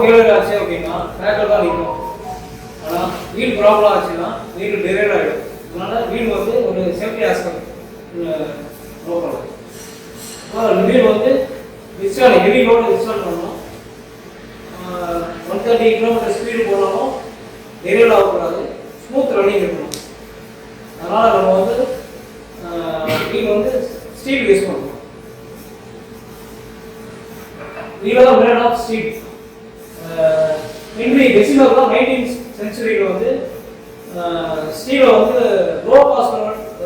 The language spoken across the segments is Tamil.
ஃபெயிலியர் ஆச்சு அப்படின்னா ட்ராக்ல தான் நிற்கும். ஆனால் வீல் ப்ராப்ளம் ஆச்சுன்னா வீல் டெரேட் ஆகிடும். அதனால வீல் வந்து ஒரு safety aspect no problem. Wheel வந்து இன்ஸ்டால் ஹெவி லோடு இன்ஸ்டால் பண்ணணும். 130 கிலோமீட்டர் ஸ்பீடு போனாலும் டெரேட் ஆகக்கூடாது, ஸ்மூத் ரன்னிங் இருக்கணும். அதனால் நம்ம வந்து வீல் வந்து ஸ்டீல் யூஸ் பண்ணணும். வீல் தான் மேட் ஆஃப் ஸ்டீல். ஹென்ரி பெசிலர் தான் 19th சென்ச்சுரியில் வந்து ஸ்டீலை வந்து லோ காஸ்ட்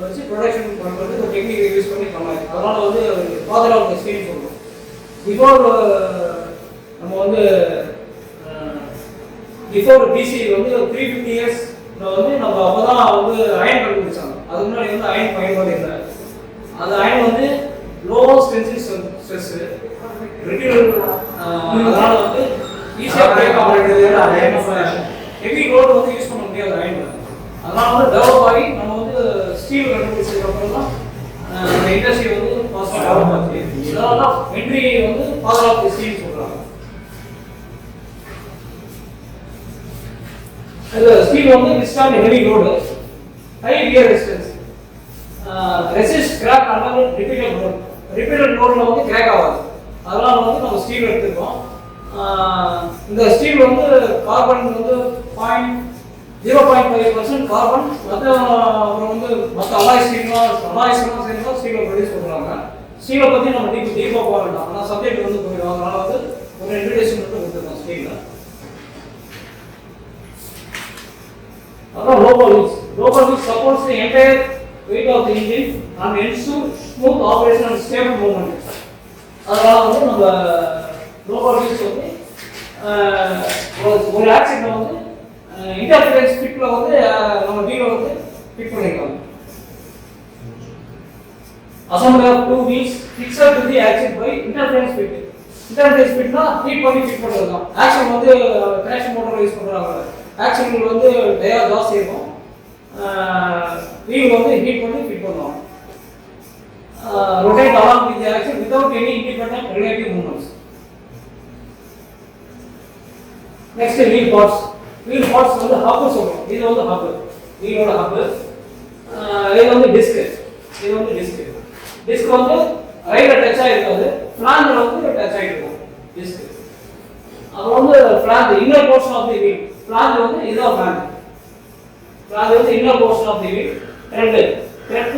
வச்சு ப்ரொடக்ஷன் பண்ணுறது ஒரு டெக்னிக் யூஸ் பண்ணி பண்ணாங்க. அதனால் வந்து ஃபாதர் ஆஃப் த ஸ்டீல் சொல்லுவோம். பிஃபோர் நம்ம வந்து பிஃபோர் பிசி வந்து 350 இயர்ஸ் வந்து நம்ம அப்போ தான் வந்து அயன் கண்டுபிடிச்சாங்க. அதுக்கு முன்னாடி வந்து அயன் பயன்பாடு இல்லை. அந்த அயன் வந்து லோ டென்சிட்டி ஸ்ட்ரெஸ் அதனால வந்து ஈஸியாக பிரேக் ஆகுறது. ஹெவி லோடு வந்து யூஸ் பண்ண முடியாது அயன். அதனால வந்து டெவலப் ஆகி நம்ம வந்து ஸ்டீல் கண்டுபிடிச்சதுக்கு அப்புறம் தான் அந்த இண்டஸ்ட்ரி வந்து ஃபாஸ்ட்டாக டெவலப் ஆச்சு. இதனால தான் ஹென்ரி வந்து ஃபாதர் ஆஃப் தி ஸ்டீல் சொல்கிறாங்க. இந்த ஸ்டீல் வந்து withstand heavy load, high wear resistance, resist crack under repeated load. Repeated லோடில் வந்து கிராக் ஆகாது. அதனால வந்து நம்ம ஸ்டீல் எடுத்துருக்கோம். இந்த ஸ்டீல் வந்து கார்பன் வந்து 0.5% கார்பன், அப்புறம் வந்து மற்ற அலாய் ஸ்டீல்லாம் சேர்ந்து ஸ்டீலை ப்ரொடியூஸ் பண்ணுறாங்க. ஸ்டீலை பற்றி நம்ம டீப்பாக போக வேண்டாம். ஆனால் சப்ஜெக்ட் வந்து போயிடும். அதனால வந்து ஒரு இன்ட்ரடக்ஷன் மட்டும் கொடுத்துருக்கோம் ஸ்டீலில். அப்புறம் local wheels supports the entire weight of the engine and ensure smooth operation and stable movement. அதனால வந்து நம்ம லோக்கல் வீல்ஸ் வந்து ஒரு ஆக்சிடென்ட் வந்து இன்டர்ஃபரன்ஸ் ஃபிட்ல வந்து நம்ம வீலை வந்து ஃபிட் பண்ணிக்கலாம். Assembly of 2 wheels fixed to the axle by interference fit. interference fitனா ஹீட் பண்ணி ஃபிட் பண்றது தான். ஆக்சன் வந்து ட்ராக்ஷன் மோட்டார் யூஸ் பண்றாங்க. ஆக்சன் வந்து டயர் ஜாஸ்தி இருக்கும். வீல் வந்து ஹீட் பண்ணி ஃபிட் பண்ணுவாங்க. rotate along with the axle without any independent relative movements. Next wheel parts. Wheel parts வந்து ஹப் சொல்றோம். இது வந்து ஹப். வீலோட ஹப். இது வந்து டிஸ்க். இது வந்து டிஸ்க். டிஸ்க் வந்து ரைட்ல டச் ஆயிருக்காது. ஃபிளாங்ல வந்து டச் ஆயிருக்கும் டிஸ்க். அது வந்து flange inner portion of the wheel. Flange வந்து இதுதான் ஃபிளாங். ஃபிளாங் வந்து inner portion of the wheel. Thread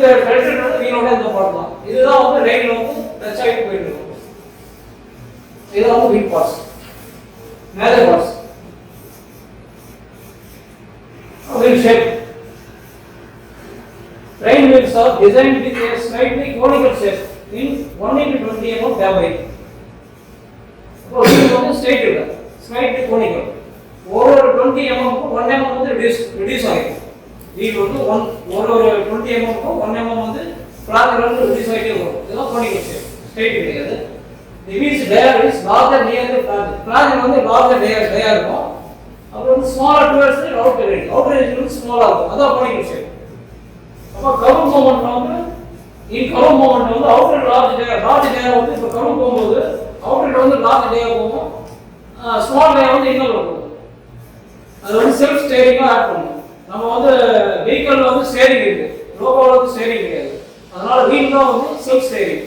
வந்து வீலோட இந்த பார்ட் தான். இதுதான் வந்து ரைட்ல வந்து டச் ஆயிட்டு போயிட்டு இருக்கும். இதுதான் வந்து wheel parts. Major parts. Wheel shape. Train wheels are designed with a slightly conical shape in 1/20 mm diameter. So wheel வந்து straight இல்ல, slightly conical. over 20 mm க்கு 1 mm வந்து reduce ஆகும். wheel வந்து ஒரு 20 mm க்கு 1 mm வந்து flat வந்து reduce ஆகிட்டே வரும். இதுதான் conical shape. straight கிடையாது. The wheel's diameter is larger near the flat. flat வந்து larger diameter இருக்கும். அப்புறம் வந்து smaller towards the outer edge வந்து ஸ்மாலா இருக்கும். அதான் கோனிக்கல் ஷேப். அப்ப கர்வ் மூவ்மென்ட் வந்து கர்வ் மூவ்மென்ட் வந்து அவுட்டர் லார்ஜ் டயர் வந்து இப்ப கர்வ் போகும்போது அவுட்டர் வந்து லார்ஜ் டயர் போகும், ஸ்மால் டயர் வந்து இன்னர் போகும். அது வந்து செல்ஃப் ஸ்டீரிங்கா ஆட் பண்ணும். நம்ம வந்து வெஹிக்கிள்ல வந்து ஸ்டீரிங் இருக்கு, லோகோல வந்து ஸ்டீரிங் கிடையாது. அதனால வீல் தான் வந்து செல்ஃப் ஸ்டீரிங்.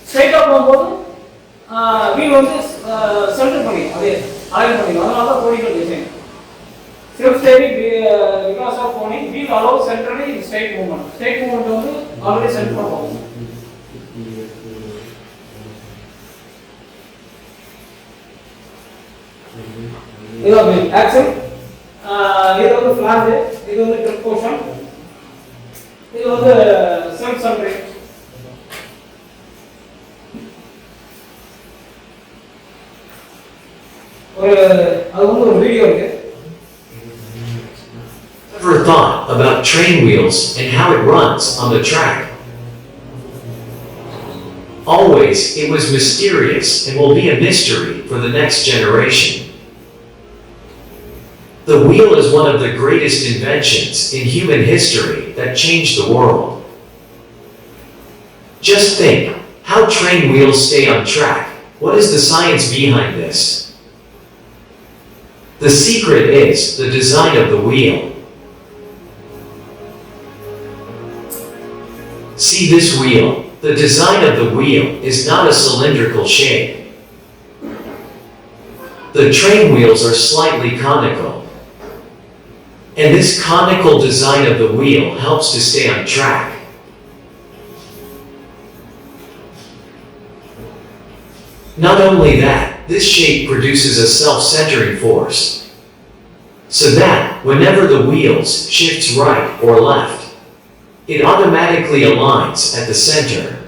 ஸ்ட்ரைட்டா போகும்போது வீல் வந்து சென்டர் பண்ணி அதே அலைன் பண்ணிடும். அதனால தான் conical design. Self steering because of coning wheel allows centrally straight movement. Straight movement வந்து already center பண்ணுவோம். இது வந்து axle, இது வந்து flange, இது வந்து grip portion, இது வந்து self centering. அது வந்து ஒரு வீடியோ இருக்கு. Ever thought about train wheels and how it runs on the track? Always, it was mysterious and will be a mystery for the next generation. The wheel is one of the greatest inventions in human history that changed the world. Just think, how train wheels stay on track. What is the science behind this? The secret is the design of the wheel. See this wheel? The design of the wheel is not a cylindrical shape. The train wheels are slightly conical. And this conical design of the wheel helps to stay on track. Not only that, this shape produces a self-centering force, so that, whenever the wheels shifts right or left, it automatically aligns at the center.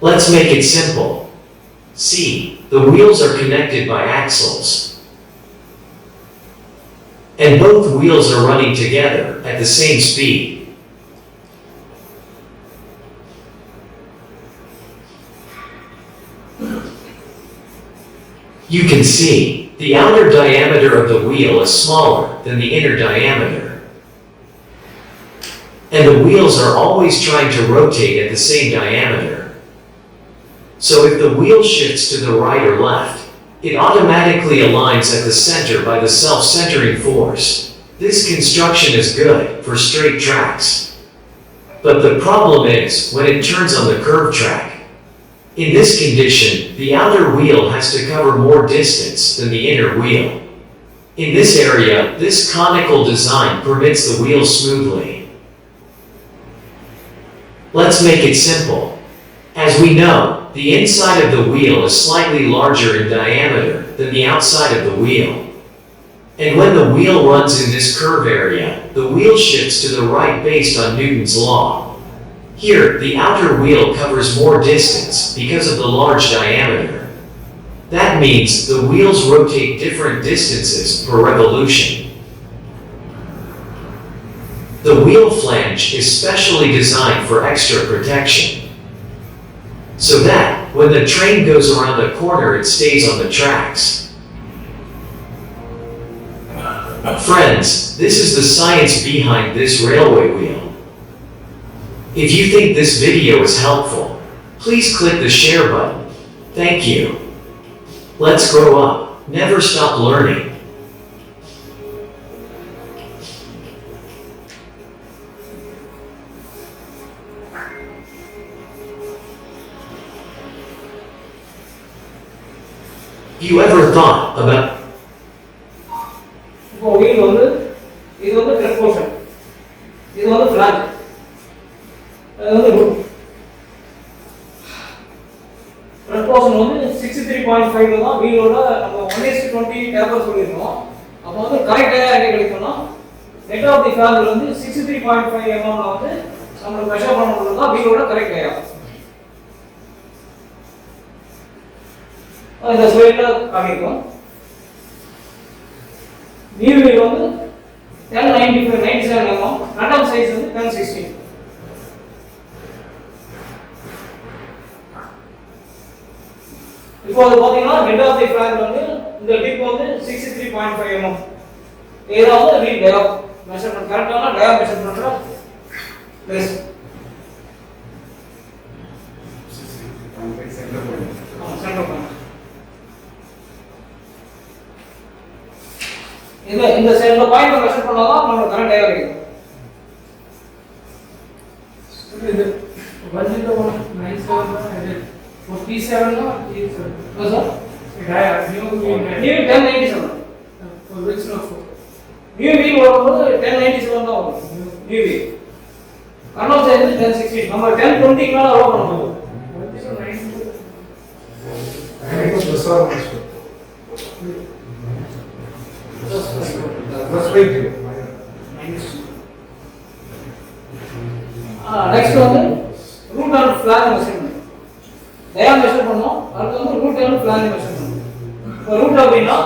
Let's make it simple. See, the wheels are connected by axles, and both wheels are running together at the same speed. You can see, the outer diameter of the wheel is smaller than the inner diameter. And the wheels are always trying to rotate at the same diameter. So if the wheel shifts to the right or left, it automatically aligns at the center by the self-centering force. This construction is good for straight tracks. But the problem is when it turns on the curved track. In this condition, the outer wheel has to cover more distance than the inner wheel. In this area, this conical design permits the wheel smoothly. Let's make it simple. As we know, the inside of the wheel is slightly larger in diameter than the outside of the wheel. And when the wheel runs in this curve area, the wheel shifts to the right based on Newton's law. Here, the outer wheel covers more distance because of the large diameter. That means the wheels rotate different distances per revolution. The wheel flange is specially designed for extra protection, so that, when the train goes around a corner, it stays on the tracks. Friends, this is the science behind this railway wheel. If you think this video is helpful, please click the share button. Thank you. Let's grow up. Never stop learning. You ever thought about இப்போ wheel வந்து இது வந்து front portion, இது வந்து flange, அது வந்து root. Front portion வந்து 63.5 தான் wheelோட நம்ம 1:20 டேப்பர் சொல்லிருக்கோம். அப்போ வந்து கரெக்ட்டா என்ன கிடைக்கும்னா net of the flange வந்து 63.5 mm ல வந்து நம்ம மெஷர் பண்ணனும்னா தான் wheelோட கரெக்ட் ஏரியா. இந்த ஸ்லைட்ல காமிக்கும். New wheel வந்து 1095 97 mm, random size வந்து 1016. இப்போ அது பாத்தீங்கன்னா head of the flange வந்து இந்த டிப் வந்து 63.5 mm. ஏதாவது ரீட் டயா மெஷர்மென்ட் கரெக்ட்டான டயா மெஷர் பண்ற பிளேஸ். Centre point. இந்த சைடுல பாயிண்ட் மெஷர் பண்ணாதான் நம்ம கரெக்ட் டயா கிடைக்கும். இது 10197 47 or 37? No, sir. New 1097. Which no? New wheel வரும்போது 1097 தான் வரும். New wheel. கர்னல் சைஸ் 1016. நம்ம 1020 க்கு மேல அலோ பண்ண முடியும். 1090. Next வந்து root and flange measurement. Dia measure பண்ணோம். அடுத்து வந்து root and flange மெஷர் பண்ணோம். இப்போ root அப்படினா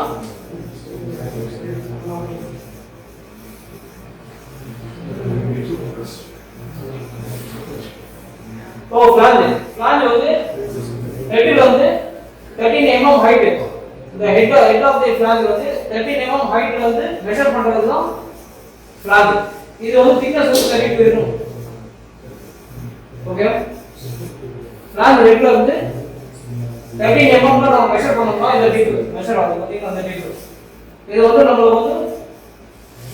flange வந்து ஹெட்ல வந்து 13 mm ஹைட். இந்த ஹெட் ஆஃப் தி flange வந்து 13 mm ஹைட்ல வந்து மெஷர் பண்றது தான் flange. இது வந்து thickness வந்து கரெக்ட் வேணும். ஓகே. flange ஹெட்ல வந்து 13 mm ல நம்ம மெஷர் பண்ணோம்னா இந்த டிப் மெஷர் ஆகும் பாத்தீங்கன்னா அந்த டிப் இது வந்து நம்ம வந்து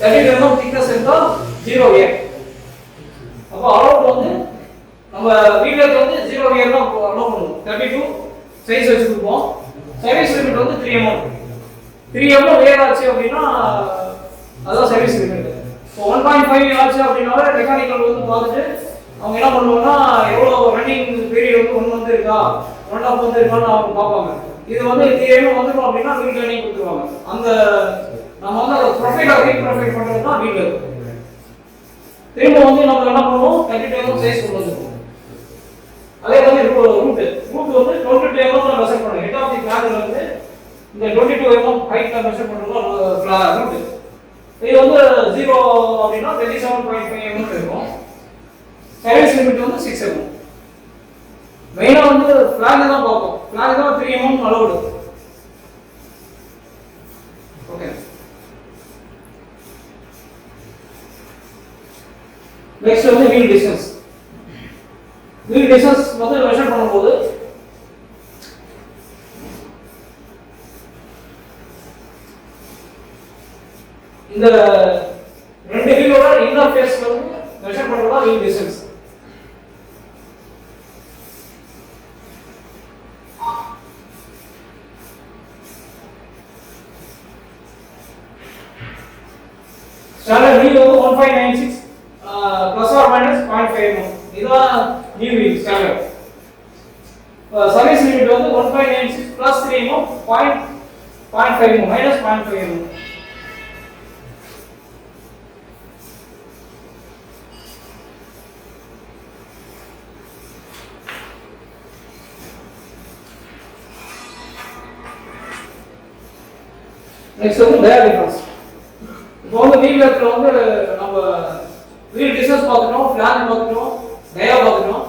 13 mm thickness இருந்தா 0 a அப்ப அலோட் வந்து நம்ம வீட்ல வந்து 0 a தான் அலோ பண்ணுவோம் 32 சைஸ் வச்சிருப்போம் சர்வீஸ் லிமிட் வந்து 3 mm 3 mm வேற ஆச்சு அப்படினா அதான் சர்வீஸ் லிமிட் இப்போ 1.5 ஆச்சு அப்படினால மெக்கானிக்கல் வந்து பார்த்துட்டு அவங்க என்ன பண்ணுவாங்கன்னா எவ்வளவு ரன்னிங் பீரியட் வந்து 1 மந்த் இருக்கா 1.5 மந்த் இருக்கான்னு அவங்க பார்ப்பாங்க இது வந்து 3 mm வந்துரும் அப்படினா வீல் ட்ரைனிங் கொடுத்துருவாங்க அந்த நம்ம வந்து அந்த ப்ரொஃபைலை ரீப்ரொஃபைல் பண்றது தான் வீல் திரும்ப வந்து நம்ம என்ன பண்ணுவோம் 32 mm சைஸ் கொண்டு வந்துருவோம் அதே மாதிரி ரூட் வந்து 22 mm ல மெஷர் பண்ணுவோம் ஹெட் ஆஃப் தி பிளான்ல வந்து இந்த 22 mm ஹைட்ல மெஷர் பண்றோம் ரூட் இது வந்து 0 அப்படினா 27.5 mm இருக்கும் சர்வீஸ் லிமிட் வந்து 6 mm மெயினா வந்து ஃபிளாக் தான் பார்ப்போம் ஃபிளாக் தான் 3 mm அலௌட் ஓகே நெக்ஸ்ட் வந்து வீல் டிஸ்டன்ஸ் வந்து மெஷர் பண்ணும்போது இந்த ரெண்டு வீலோட இன்டர்ஃபேஸ்ல வந்து மெஷர் பண்றதா வீல் டிஸ்டன்ஸ் ஸ்டாண்டர்ட் வீல் வந்து 1596 plus or minus 0.5 mm இதுதான் new wheel standard service limit வந்து 1.96 plus 3 mm 0.5 mm minus 0.5 mm next வந்து டயர் டிஃபரன்ஸ் இப்போ வந்து வீல் லென்த்ல வந்து நம்ம வீல் டிஸ்டன்ஸ் பார்த்துட்டோம் ஃபிளாக் பார்த்துட்டோம் டயர் பார்த்துட்டோம்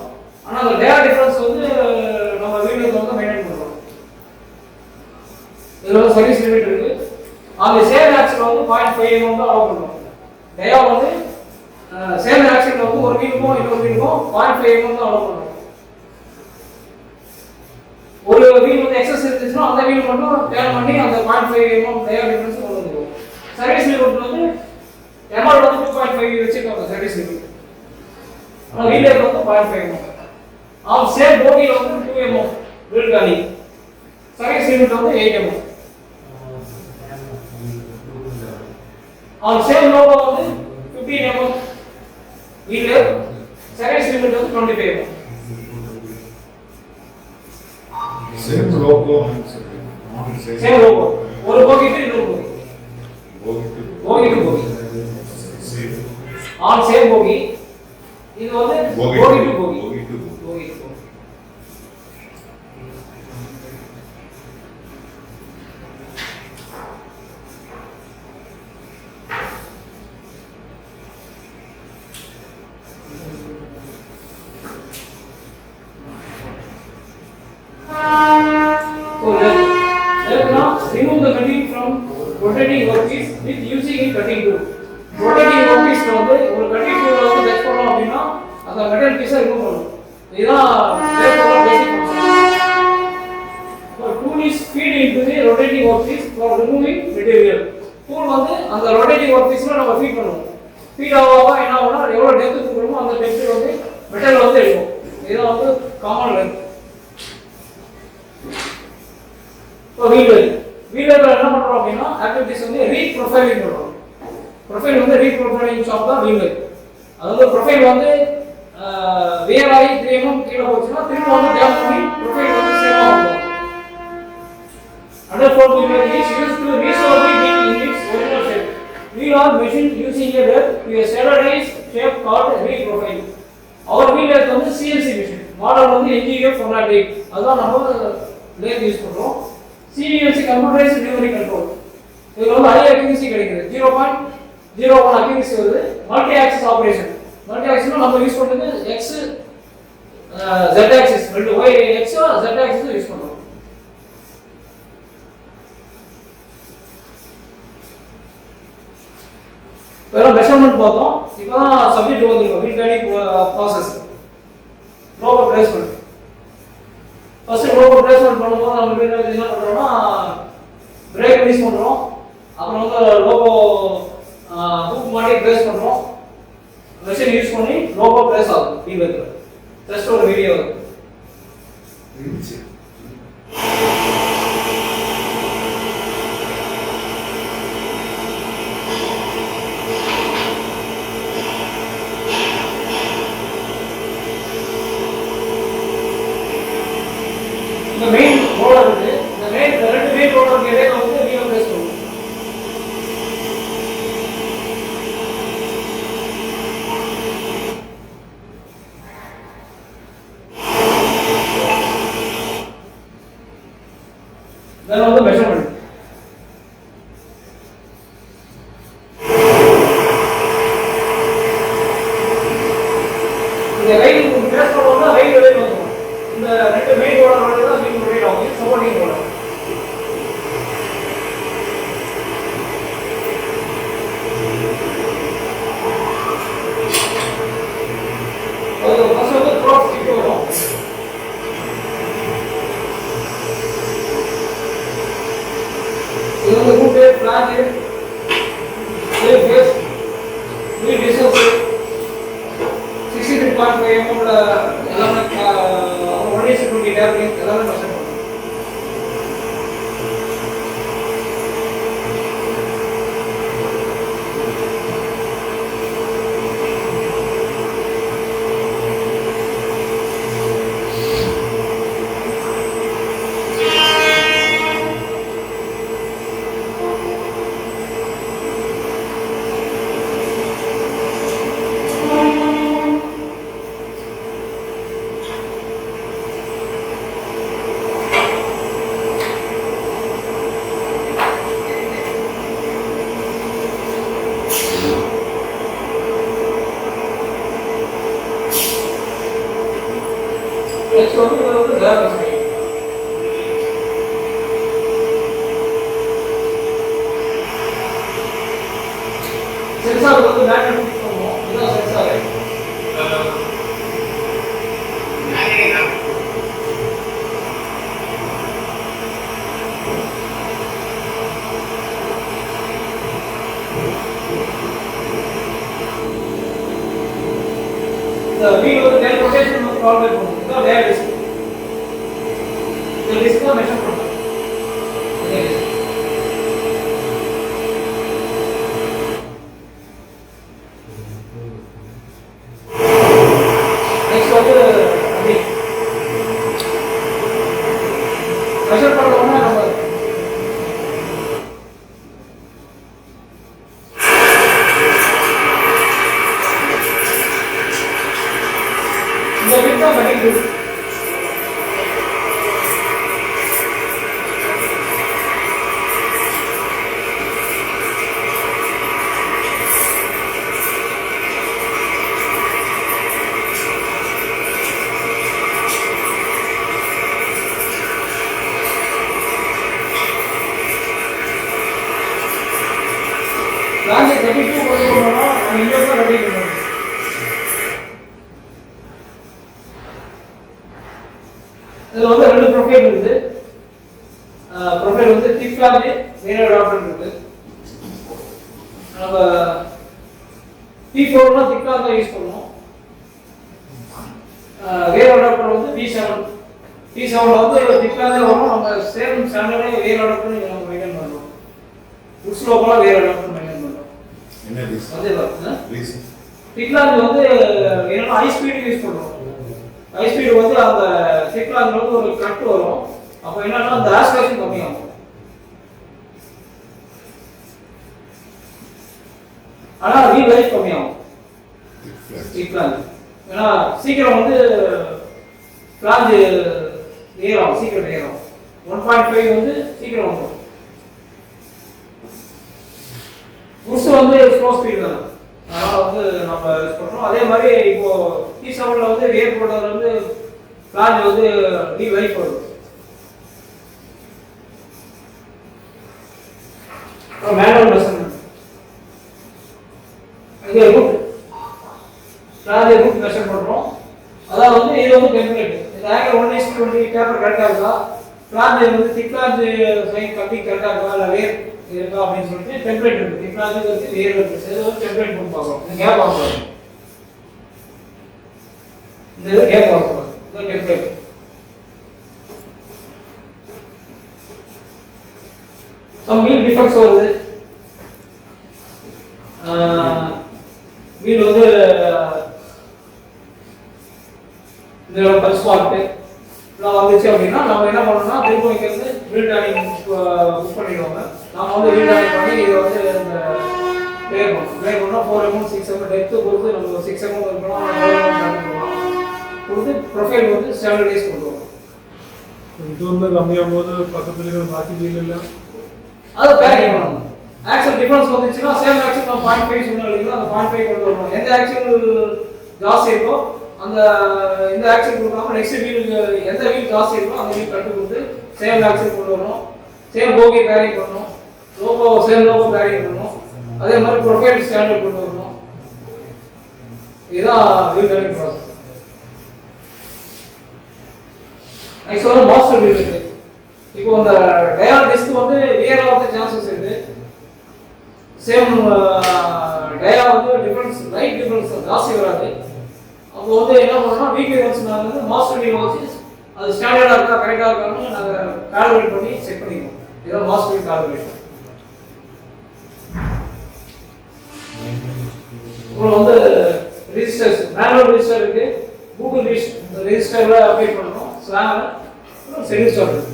ஆனா அந்த டயர் டிஃபரன்ஸ் வந்து நம்ம வீல் லென்த்ல வந்து மெயின்டைன் பண்றோம் இதுல வந்து சர்வீஸ் லிமிட் இருக்கு அந்த சேம் ஆக்சல் வந்து 0.5 mm தான் அலோவ் பண்றோம் டயர் வந்து சேம் ஆக்சல் வந்து ஒரு வீலுக்கும் இன்னொரு வீலுக்கும் 0.5 mm தான் அலோவ் பண்றோம் ஒரு வீல் வந்து எக்ஸஸ் இருந்துச்சுன்னா அந்த வீல் மட்டும் டேர்ன் பண்ணி அந்த 0.5 mm டயர் டிஃபரன்ஸ் கொண்டு வந்துருவோம் சர்வீஸ் லிமிட் வந்து எம்ஆர் வந்து 2.5 வச்சிருக்காங்க சர்வீஸ் லிமிட் ஆனா வீல் வந்து 0.5 mm ஆம் சேம் போகில வந்து 2 mm வீல் காலி சர்வீஸ் லிமிட் வந்து 8 mm ஆம் சேம் லோகோ வந்து 15 mm வீல் சர்வீஸ் லிமிட் வந்து 25 mm Same logo. Same logo. ஒரு போகிக்கு இன்னொரு போகி ஆன் சேம் போகி இது வந்து bogie to bogie remove the cutting from rotating workpiece with using a cutting tool. Rotating workpiece வந்து ஒரு cutting tool வந்து டச் பண்ணோம் அப்படினா அந்த மெட்டல் பீஸை ரிமூவ் பண்ணனும். இதுதான் பேசிக் function. So tool is feed into the rotating workpiece for removing material. tool வந்து அந்த rotating workpiece-ல நம்ம ஃபீட் பண்ணுவோம். ஃபீட் ஆவா என்ன ஆகும்னா எவ்வளவு டெப்த் கொடுக்கணுமோ அந்த டெப்த் வந்து மெட்டல் வந்து எடுக்கும். இதுதான் வந்து காமன் லென்த். இப்போ வீலர்ல என்ன பண்றோம் அப்படினா ஆக்டிவிட்டீஸ் வந்து ரீப்ரொஃபைலிங் பண்றோம் ப்ரொஃபைல் வந்து ரீப்ரொஃபைலிங் ஷாப் தான் வீலர் அதாவது ப்ரொஃபைல் வந்து வேர் ஆகி 3 mm கீழ போச்சுனா திரும்ப வந்து டேப் பண்ணி ப்ரொஃபைல் வந்து சேம் ஆகும் under four wheeler is used to restore the wheel in its original shape wheel are machine using a web to a standardized shape called reprofile our wheel வந்து CNC மெஷின் மாடல் வந்து NGF 108 அதான் நம்ம லேத் யூஸ் பண்றோம் CNC computerized delivery control இதுல வந்து ஹை அக்யூரசி கிடைக்குது 0.01 அக்யூரசி வருது மல்டி ஆக்சிஸ் ஆபரேஷன் மல்டி ஆக்சிஸ்ல நம்ம யூஸ் பண்றது x z ஆக்சிஸ் ரெண்டு y x z axis use பண்றோம் வேற மெஷர்மென்ட் பார்த்தோம் இப்போதான் சப்ஜெக்ட் வந்திருக்கும் wheel training process robo placement first robo loco placement பண்ணும்போது நம்ம என்ன பண்றோம்னா பிரேக் ரிலீஸ் பண்றோம். அப்புறம் வந்து லோகோ ஹூக் மாதிரி பிளேஸ் பண்றோம். மெஷின் யூஸ் பண்ணி லோகோ பிளேஸ் ஆகும் வீல்ல. ஜஸ்ட் ஒரு வீடியோ. இந்த மெயின் ரோலர் இருக்கு. இந்த ரெண்டு மெயின் ரோலருக்கு இடையில வந்து வீடியோ பிளேஸ் பண்ணுவோம். then வந்து மெஷர்மென்ட். இந்த லைன் பிளேஸ் பண்ணோம்னா லைன் வெளிய வந்துரும். இந்த ரெண்டு மெயின் ரோலர் வந்து தான் வீல் ரொட்டேட் ஆகும். Supporting roller. அது ஃபர்ஸ்ட் வந்து க்ராஸ் ஸ்டிக் வரும். இது வந்து route plan safe base wheel distance 63.5 mm ல எல்லாமே 1:20 டேப்லிங் எல்லாமே மெஷர் பண்ணுவோம். நெக்ஸ்ட் வந்து இது வந்து கிராஃபிக்ஸ் லைன். சென்சார் வந்து மேக்னெட் ஃபிக்ஸ் பண்ணுவோம். இதுதான் சென்சார். இந்த வீல் வந்து டெல் ரொட்டேஷன் வந்து கால்குலேட் பண்ணுவோம். இதுதான் லேயர் டிஸ்க். இந்த டிஸ்க் தான் மெஷர் பண்ணுவோம். நெக்ஸ்ட் வந்து அப்படி மெஷர் பண்ணோம்னா நம்ம இந்த பிட் தான் பண்ணிட்டு லான்ச் 32 கொண்டு போனோம்னா நம்ம இன்வெர்ட்டர் ரெடி பண்ணுவோம். இதுல வந்து ரெண்டு ப்ரொஃபைல் இருக்குது. ப்ரொஃபைல் வந்து திக் லான்ச் வேற அடாப்டர் இருக்கு. நம்ம T4 ல திக் லான்ச் யூஸ் பண்ணுவோம். வேற அடாப்டர் வந்து V7. T7 ல வந்து திக் லான்ச் வரும். நம்ம சேம் ஸ்டாண்டர்டே வேற அடாப்டர் நம்ம மெயின்டைன் பண்றோம். உஸ்லோபலா வேற அடாப்டர் மெயின்டைன் பண்றோம். என்ன ரீசன்? அதே ரீசன் திக் லான்ச் வந்து என்னன்னா ஹை ஸ்பீட் யூஸ் பண்றோம். ஹை ஸ்பீட் வந்து அந்த திக் லான்ச் வந்து ஒரு கட் வரும். அப்ப என்னன்னா அந்த ஆஸ்பிரேஷன் கம்மியாகும். ஆனா வீல் லைஃப் கம்மியாகும். திக் லான்ச் ஏன்னா சீக்கிரம் வந்து பிளான்ஜ் ஏறும், சீக்கிரம் ஏறும். 1.5 வந்து சீக்கிரம் வந்துடும். புஷ் வந்து ஸ்லோ ஸ்பீட் தான். அதனால வந்து நம்ம யூஸ் பண்றோம். அதே மாதிரி இப்போ T7 ல வந்து ரியர் ப்ரோடர் வந்து பிளான்ஜ் வந்து வீல் லைஃப் வருது. அப்புறம் மேனுவல் மெஷர்மென்ட். இங்க ரூட் பிளான்ஜ் ரூட் மெஷர் பண்றோம். அதாவது வந்து இது வந்து டெம்ப்ளேட். இந்த ஆங்கிள் 1:20 டேப்பர் கரெக்டாக இருக்கா, பிளாஞ்சு வந்து திக்லாஞ்சு சைன் கட்டி கரெக்டாக இருக்கா இல்லை வேர் இருக்கா அப்படின்னு சொல்லிட்டு டெம்ப்ளேட் இருக்குது. திக்லாஞ்சு இருக்குது, வேர் இருக்குது. இது வந்து டெம்ப்ளேட் பண்ணி பார்க்குறோம். இந்த கேப் பார்க்குறோம், இந்த இது கேப் பார்க்குறோம், இந்த டெம்ப்ளேட். வீல் டிஃபெக்ட்ஸ் வருது. வீல் வந்து இந்த பல்ஸ் பார்ட்டு இதெல்லாம் வந்துச்சு அப்படின்னா நம்ம என்ன பண்ணணும்னா திரும்ப இங்கே வந்து வீல் டானிங் புக் பண்ணிடுவாங்க. நம்ம வந்து வீல் டானிங் பண்ணி இதை வந்து இந்த ப்ளே பண்ணோம் 4 mm 6 mm டெப்த்து கொடுத்து நம்ம 6 mm இருக்கணும் 4 mm கொடுத்து ப்ரொஃபைல் வந்து 7 days கொண்டு வரும். இது வந்து கம்மியாகும் போது பக்கத்துல இருக்கிற பாக்கி வீல் எல்லாம் அதை பேக்கிங் பண்ணணும். ஆக்சல் டிஃபரன்ஸ் வந்துச்சுன்னா சேம் ஆக்சல் நம்ம 0.5 சொன்னோம் இல்லைங்களா, அந்த 0.5 கொண்டு வரணும். எந்த ஆக்சல் ஜாஸ்தி இருக்கோ அந்த இந்த ஆக்சல் கொடுக்காம நெக்ஸ்ட் வீல் எந்த வீல் ஜாஸ்தி இருக்கோ அந்த வீல் கட்டு கொடுத்து சேம் ஆக்சல் கொண்டு வரணும். சேம் போகி பேரிங் பண்ணணும், லோகோ சேம் லோகோ பேரிங் பண்ணணும். அதே மாதிரி ப்ரொஃபைல் ஸ்டாண்டர்ட் கொண்டு வரணும். இதுதான் வீல் பேரிங் ப்ராசஸ். நெக்ஸ்ட் வந்து மாஸ்டர் வீல் இருக்கு. இப்போ இந்த டயல் டிஸ்க் வந்து வேர் ஆஃப் சான்சஸ் இருக்கு. சேம் டயா வந்து டிஃபரன்ஸ் லைட் டிஃபரன்ஸ் ஜாஸ்தி வராது. அப்போ வந்து என்ன பண்ணணும்னா வீக்லி ஒன்ஸ் நாங்கள் வந்து மாஸ்டர் வீல் வச்சு அது ஸ்டாண்டர்டாக இருக்கா கரெக்டாக இருக்கான்னு நாங்கள் கால்குலேட் பண்ணி செக் பண்ணிக்குவோம். இதுதான் மாஸ்டர் வீல் கால்குலேஷன். அப்புறம் வந்து ரிஜிஸ்டர்ஸ் மேனுவல் ரிஜிஸ்டர் இருக்கு, கூகுள் ரிஜிஸ்டர்ல அப்டேட் பண்ணணும், ஸ்லாம் செடியூல் ஸ்டார்ட் இருக்கு.